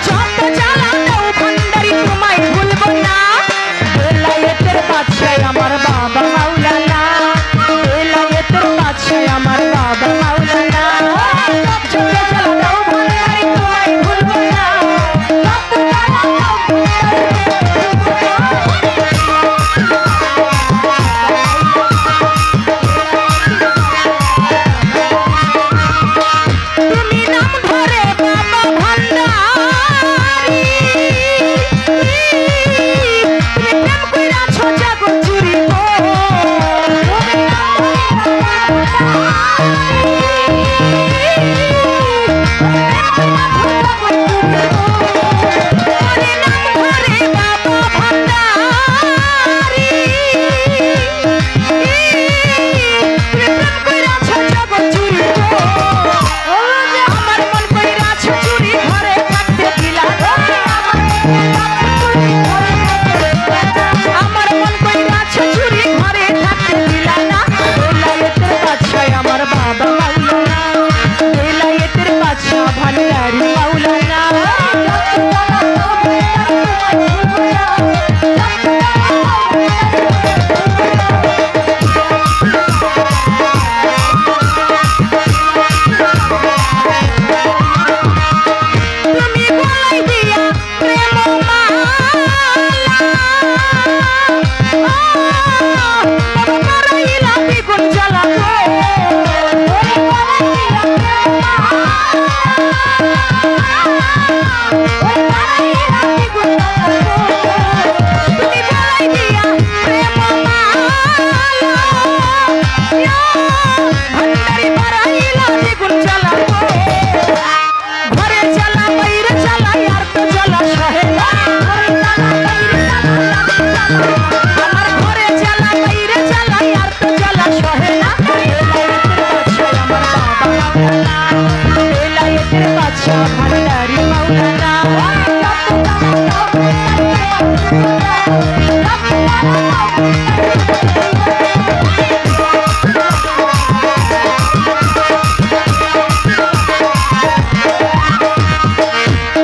যত জ্বালা দাও ভান্ডারি তোমায় ভুলবো না বেলায়েতের বাদশাহ আমার বাবা মাওলানা বেলায়েতের বাদশাহ আমার বাবা মাওলানা যত জ্বালা দাও ভান্ডারি তোমায় ভুলবো না যত জ্বালা দাও তুমি নাম ধরে বাবা ভান্ডারি তুমি প্রেম কইরাছো জগৎ চুরি গো তুমি নাম ধরে বাবা ভান্ডারি তুমি প্রেম কইরাছো জগৎ চুরি গো আমার মন কইরাছো চুরি ঘরে থাকতে দিলা আমার মন কইরাছো চুরি ঘরে থাকতে দিলা না বেলায়েতের বাদশাহ আমার বাবা মাওলানা বেলায়েতের বাদশাহ ভান্ডারি মাওলানা তুমি গলায় দিয়া প্রেম মালা বাবা করাইলা দ্বিগুণ জ্বালা গো তুমি গলায় দিয়া প্রেম ভান্ডারি বাড়াইলা দ্বিগুণ জ্বালা গো ঘরে জ্বালা বাইরে জ্বালা আর তো জ্বালা সহে না আমার ঘরে জ্বালা বাইরে জ্বালা আর তো জ্বালা সহে না বেলায়েতের বাদশাহ ভান্ডারি মাওলানা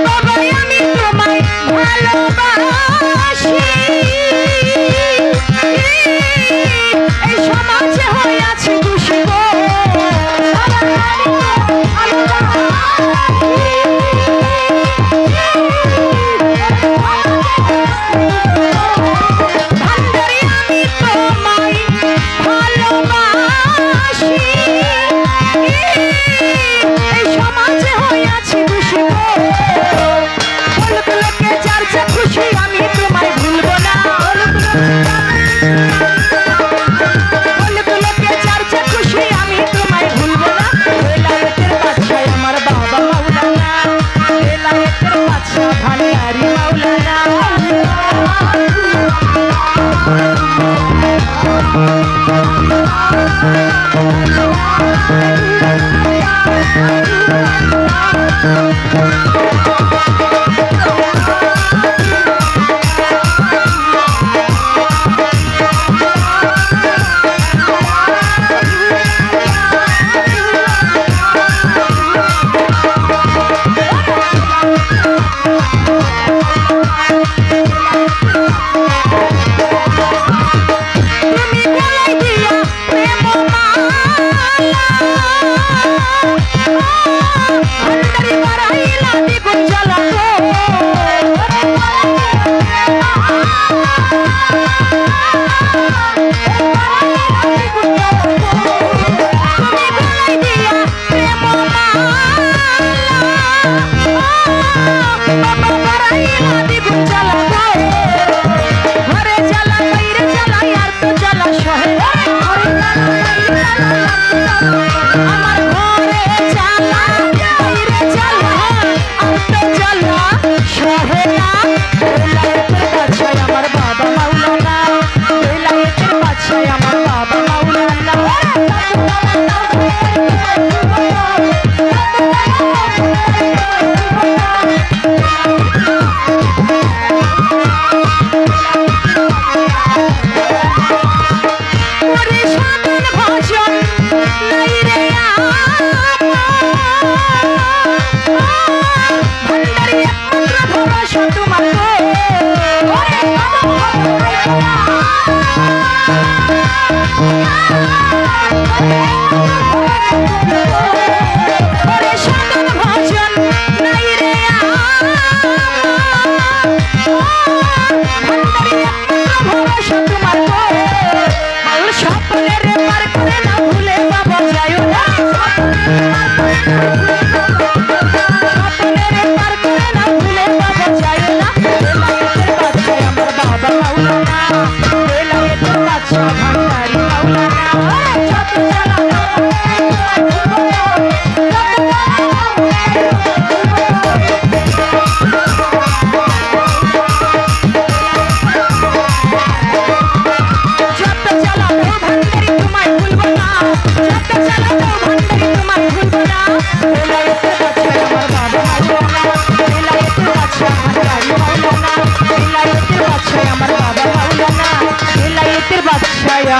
বাবা আমি তোমায় ভালোবাসি এই সমাজে হইয়াছি দোষী গো বাবা আমি তোমায় ভালোবাসি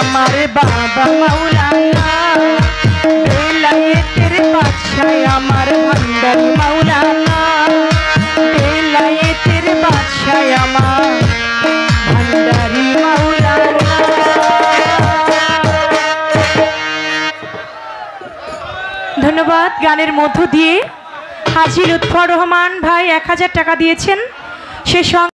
আমার বাবা মাওলানা বেলায়েতের বাদশাহ আমার ভান্ডারি মাওলানা বেলায়েতের বাদশাহ আমার ভান্ডারি মাওলানা। ধন্যবাদ। গানের মধ্য দিয়ে হাজী লুৎফর রহমান ভাই 1000 টাকা দিয়েছেন। সে